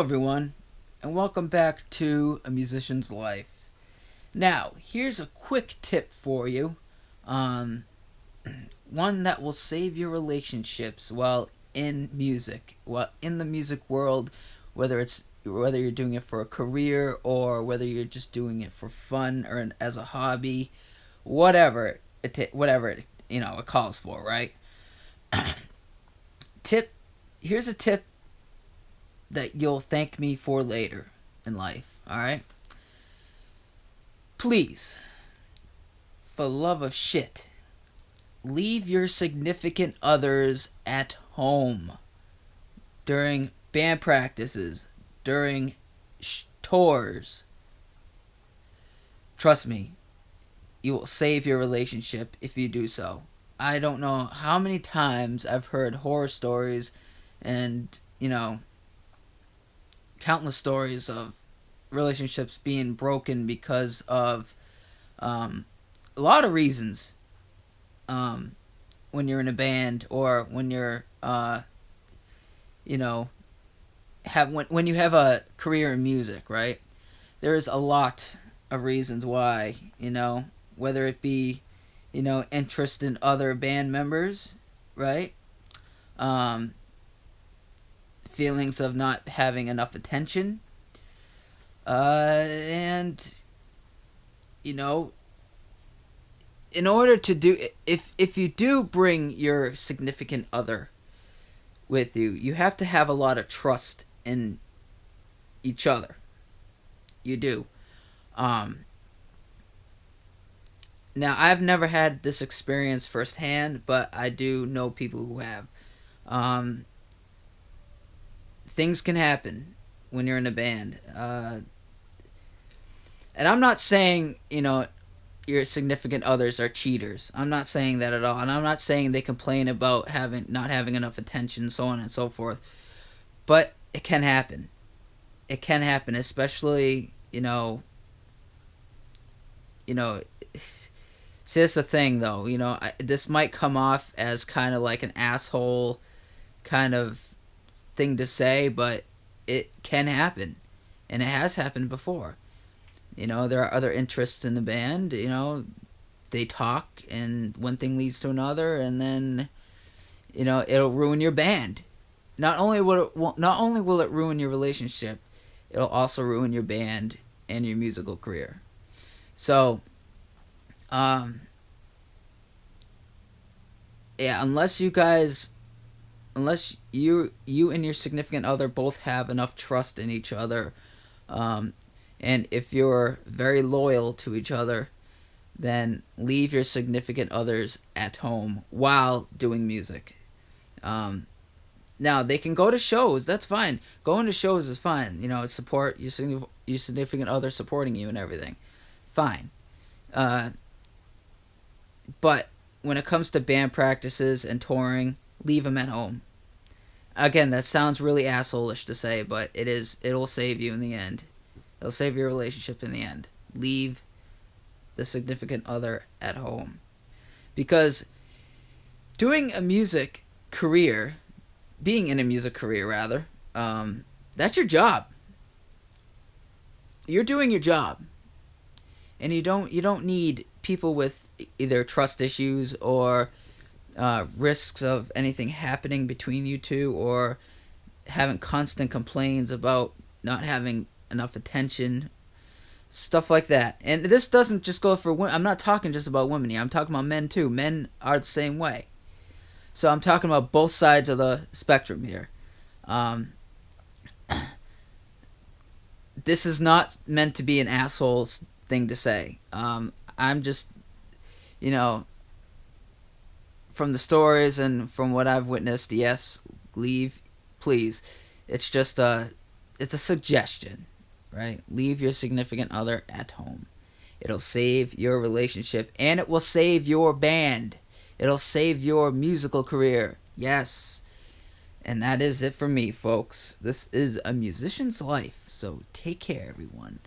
everyone, and welcome back to A Musician's Life. Now, here's a quick tip for you. Um, One that will save your relationships while in music. While in the music world, whether you're doing it for a career or whether you're just doing it for fun or as a hobby, whatever it calls for, right? Tip Here's a tip that you'll thank me for later in life, alright? Please, for love of shit, leave your significant others at home during band practices, during tours. Trust me, you will save your relationship if you do so. I don't know how many times I've heard horror stories and, countless stories of relationships being broken because of a lot of reasons. When you're in a band or when you're, when you have a career in music, right? There's a lot of reasons why, whether it be, interest in other band members, right? Feelings of not having enough attention, and in order to do, if you do bring your significant other with you, you have to have a lot of trust in each other. You do. Now, I've never had this experience firsthand, but I do know people who have. Things can happen when you're in a band. And I'm not saying, your significant others are cheaters. I'm not saying that at all. And I'm not saying they complain about not having enough attention, so on and so forth. But it can happen. It can happen, especially, see, that's the thing, though. This might come off as kind of like an asshole kind of thing to say, but it can happen. And it has happened before. There are other interests in the band. They talk, and one thing leads to another, and then, it'll ruin your band. Not only will it ruin your relationship, it'll also ruin your band and your musical career. So, unless you and your significant other both have enough trust in each other, and if you're very loyal to each other, then leave your significant others at home while doing music. Now, they can go to shows. That's fine. Going to shows is fine. Support your significant other supporting you and everything. Fine. But when it comes to band practices and touring, leave them at home. Again, that sounds really asshole-ish to say, but it is. It'll save you in the end. It'll save your relationship in the end. Leave the significant other at home. Because being in a music career, rather, that's your job. You're doing your job. And you don't need people with either trust issues or risks of anything happening between you two, or having constant complaints about not having enough attention, stuff like that. And this doesn't just go for women. I'm not talking just about women here. I'm talking about men too. Men are the same way. So I'm talking about both sides of the spectrum here. This is not meant to be an asshole thing to say. I'm just, from the stories and from what I've witnessed, yes, leave, please. It's just it's a suggestion, right? Leave your significant other at home. It'll save your relationship, and it will save your band. It'll save your musical career. Yes. And that is it for me, folks. This is A Musician's Life, so take care, everyone.